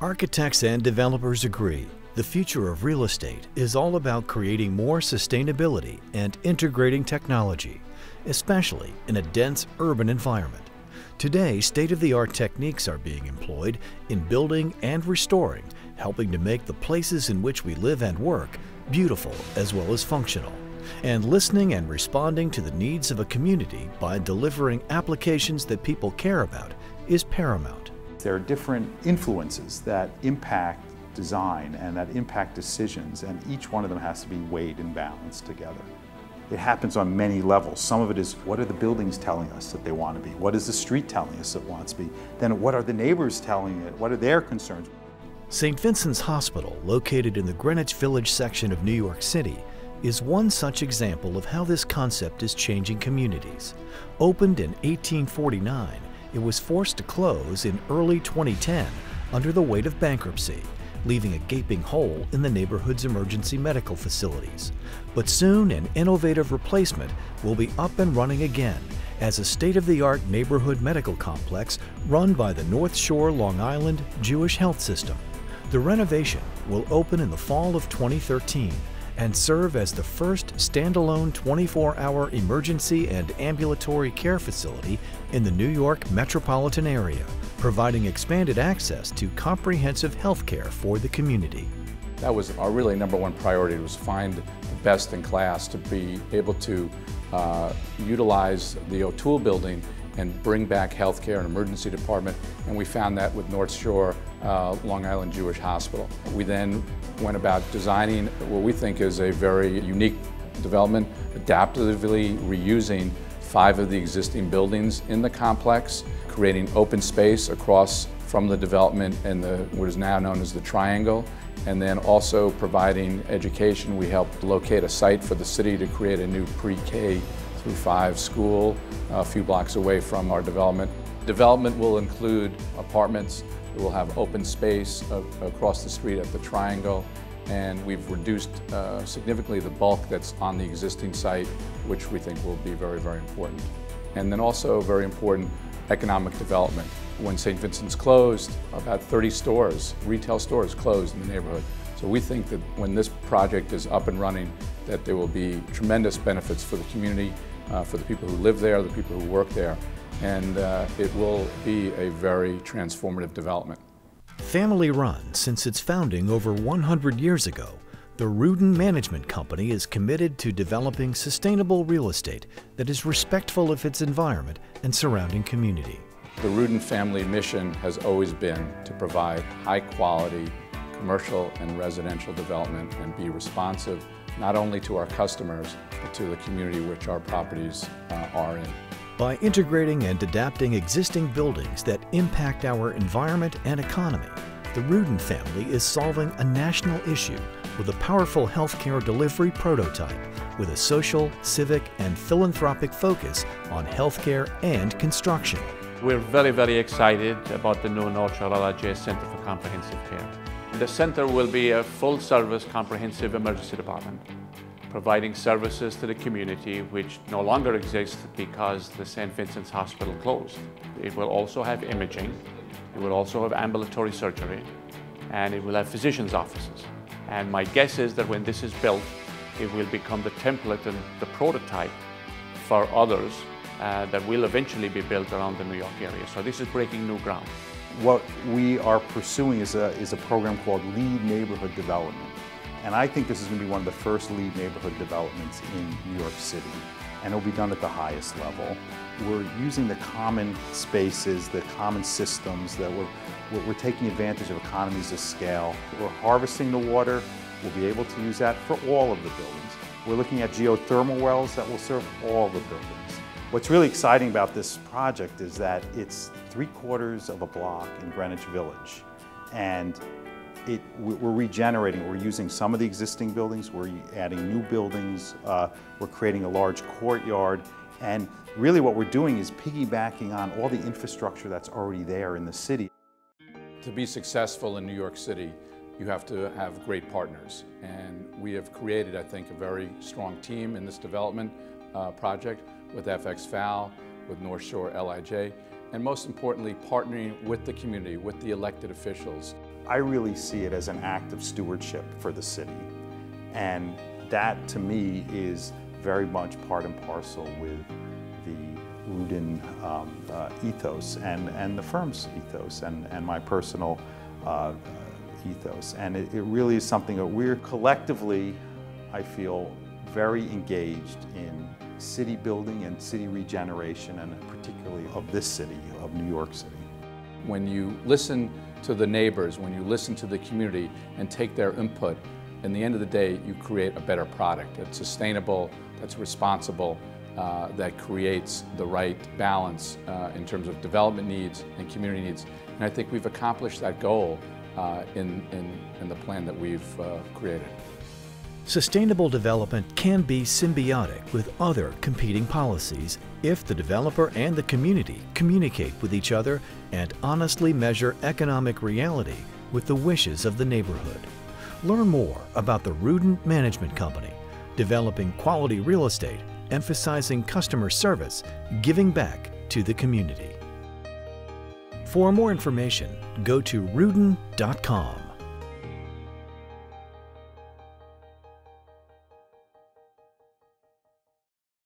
Architects and developers agree the future of real estate is all about creating more sustainability and integrating technology, especially in a dense urban environment. Today, state-of-the-art techniques are being employed in building and restoring, helping to make the places in which we live and work beautiful as well as functional, and listening and responding to the needs of a community by delivering applications that people care about is paramount. There are different influences that impact design and that impact decisions, and each one of them has to be weighed and balanced together. It happens on many levels. Some of it is, what are the buildings telling us that they want to be? What is the street telling us it wants to be? Then what are the neighbors telling it? What are their concerns? St. Vincent's Hospital, located in the Greenwich Village section of New York City, is one such example of how this concept is changing communities. Opened in 1849, it was forced to close in early 2010 under the weight of bankruptcy, leaving a gaping hole in the neighborhood's emergency medical facilities. But soon an innovative replacement will be up and running again as a state-of-the-art neighborhood medical complex run by the North Shore Long Island Jewish Health System. The renovation will open in the fall of 2013 and serve as the first standalone 24-hour emergency and ambulatory care facility in the New York metropolitan area, providing expanded access to comprehensive health care for the community. That was our really #1 priority, was find the best in class to be able to utilize the O'Toole building and bring back healthcare and emergency department, and we found that with North Shore Long Island Jewish Hospital. We then went about designing what we think is a very unique development, adaptively reusing 5 of the existing buildings in the complex, creating open space across from the development and what is now known as the Triangle, and then also providing education. We helped locate a site for the city to create a new pre-K through 5 school a few blocks away from our development. Development will include apartments. It will have open space across the street at the Triangle, and we've reduced significantly the bulk that's on the existing site, which we think will be very, very important. And then also very important, economic development. When St. Vincent's closed, about 30 stores, retail stores closed in the neighborhood. So we think that when this project is up and running, that there will be tremendous benefits for the community, for the people who live there, the people who work there, and it will be a very transformative development. Family run since its founding over 100 years ago, the Rudin Management Company is committed to developing sustainable real estate that is respectful of its environment and surrounding community. The Rudin family mission has always been to provide high-quality commercial and residential development and be responsive not only to our customers, but to the community which our properties are in. By integrating and adapting existing buildings that impact our environment and economy, the Rudin family is solving a national issue with a powerful healthcare delivery prototype with a social, civic, and philanthropic focus on healthcare and construction. We're very, very excited about the new North Shore LIJ Center for Comprehensive Care. The center will be a full-service comprehensive emergency department, providing services to the community which no longer exist because the St. Vincent's Hospital closed. It will also have imaging, it will also have ambulatory surgery, and it will have physicians' offices. And my guess is that when this is built, it will become the template and the prototype for others that will eventually be built around the New York area. So this is breaking new ground. What we are pursuing is a program called Lead Neighborhood Development. And I think this is going to be one of the first lead neighborhood developments in New York City. And it'll be done at the highest level. We're using the common spaces, the common systems, that we're taking advantage of economies of scale. We're harvesting the water. We'll be able to use that for all of the buildings. We're looking at geothermal wells that will serve all the buildings. What's really exciting about this project is that it's 3/4 of a block in Greenwich Village. And we're regenerating. We're using some of the existing buildings. We're adding new buildings. We're creating a large courtyard. And really what we're doing is piggybacking on all the infrastructure that's already there in the city. To be successful in New York City, you have to have great partners. And we have created, I think, a very strong team in this development project with FX FAL, with North Shore LIJ, and most importantly, partnering with the community, with the elected officials. I really see it as an act of stewardship for the city. And that, to me, is very much part and parcel with the Rudin ethos and the firm's ethos and my personal ethos. And it really is something that we're collectively, I feel, very engaged in city building and city regeneration, and particularly of this city, of New York City. When you listen to the neighbors, when you listen to the community and take their input, in the end of the day, you create a better product that's sustainable, that's responsible, that creates the right balance in terms of development needs and community needs. And I think we've accomplished that goal in the plan that we've created. Sustainable development can be symbiotic with other competing policies if the developer and the community communicate with each other and honestly measure economic reality with the wishes of the neighborhood. Learn more about the Rudin Management Company, developing quality real estate, emphasizing customer service, giving back to the community. For more information, go to rudin.com.